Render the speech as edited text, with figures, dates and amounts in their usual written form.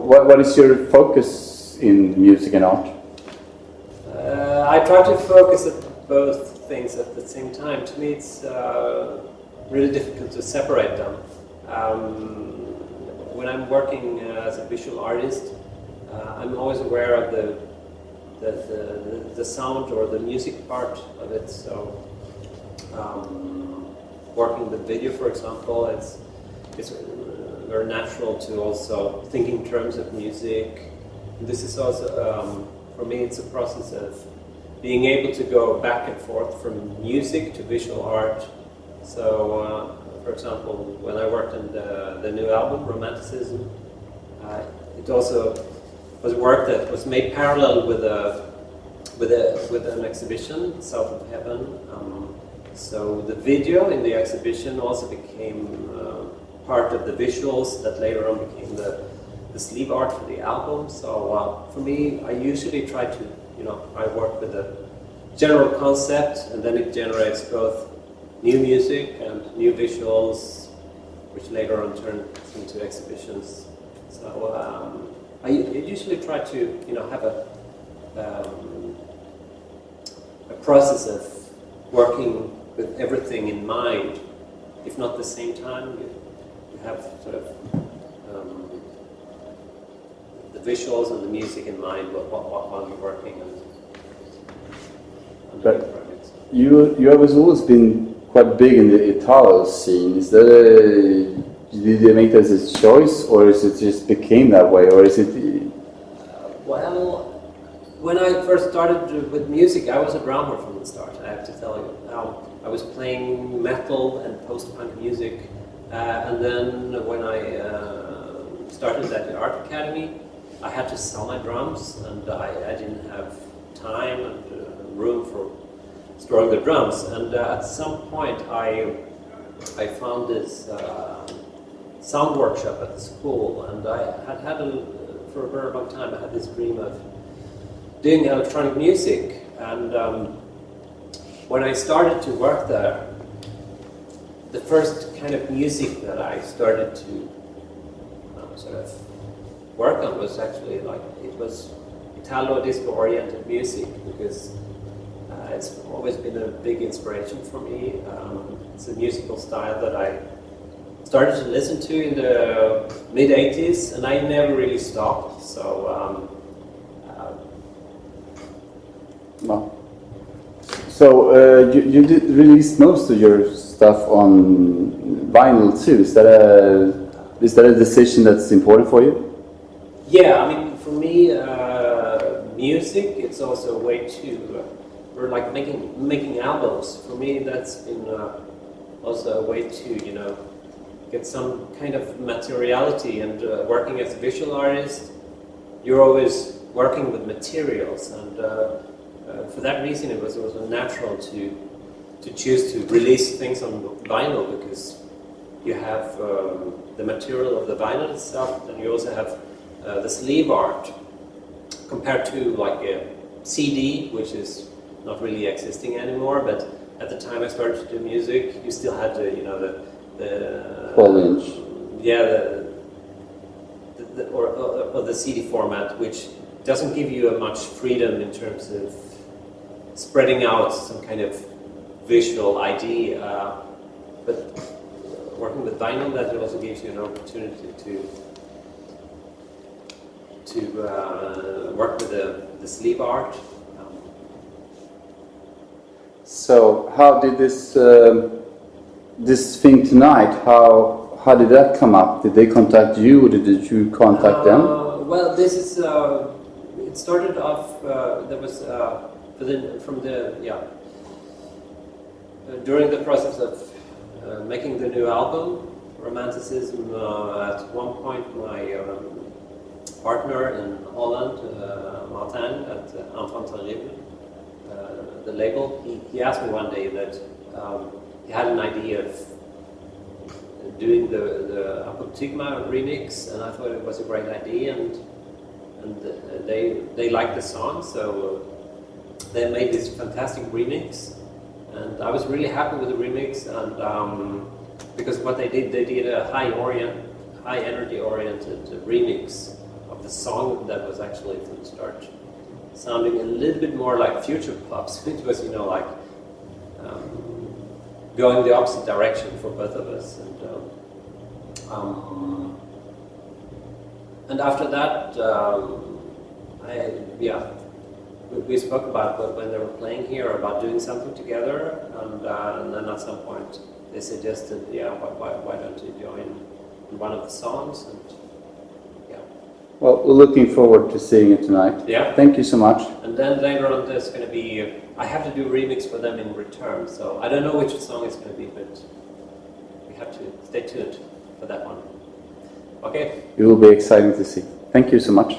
what is your focus in music and art? I try to focus at both things at the same time. To me, it's really difficult to separate them. When I'm working as a visual artist, I'm always aware of the sound or the music part of it. So, working with video, for example, it's very natural to also think in terms of music. This is also, for me, it's a process of being able to go back and forth from music to visual art. So, for example, when I worked on the new album, Romanticism, it also was work that was made parallel with an exhibition, South of Heaven. So the video in the exhibition also became part of the visuals that later on became the sleeve art for the album. So for me, I usually try to, I work with a general concept, and then it generates both new music and new visuals, which later on turn into exhibitions. So I usually try to, have a process of working with everything in mind. If not the same time, you have sort of the visuals and the music in mind while you're working on projects. You have always been quite big in the Italo scene. Is that did you make that as a choice, or is it just became that way, or is it? Well, when I first started with music, I was a drummer from the start. I have to tell you. I was playing metal and post-punk music, and then when I started at the art academy, I had to sell my drums, and I didn't have time and room for storing the drums. And at some point, I found this sound workshop at the school, and I had for a very long time, I had this dream of doing electronic music. And when I started to work there, the first kind of music that I started to sort of work on was actually it was Italo disco oriented music, because it's always been a big inspiration for me. It's a musical style that I started to listen to in the mid-80s, and I never really stopped. So, you did release most of your stuff on vinyl too. Is that a decision that's important for you? Yeah, I mean, for me, music, it's also a way to, or like making albums. For me, that's been also a way to, get some kind of materiality. And working as a visual artist, you're always working with materials, and for that reason, it was natural to choose to release things on vinyl, because you have the material of the vinyl itself, and you also have the sleeve art, compared to like a CD, which is not really existing anymore. But at the time I started to do music, you still had the 12-inch. Yeah, or the CD format, which doesn't give you much freedom in terms of spreading out some kind of visual idea. But working with vinyl, that also gives you an opportunity to work with the sleeve art. So how did this thing tonight? How did that come up? Did they contact you, or did you contact them? Well, this is it started off. There was during the process of making the new album, Romanticism. At one point, my partner in Holland, Martin at Enfant Terrible, the label, he asked me one day that he had an idea of doing the Apotigma remix, and I thought it was a great idea, and they liked the song, so they made this fantastic remix, and I was really happy with the remix. And because what they did a high energy oriented remix of the song that was actually from the start sounding a little bit more like future pop. So it was, like going the opposite direction for both of us. And after that, we spoke about when they were playing here about doing something together, and then at some point they suggested, why don't you join in one of the songs? And well, we're looking forward to seeing it tonight. Yeah. Thank you so much. And then later on, there's going to be. I have to do a remix for them in return, so I don't know which song it's going to be, but we have to stay tuned for that one. Okay. It will be exciting to see. Thank you so much.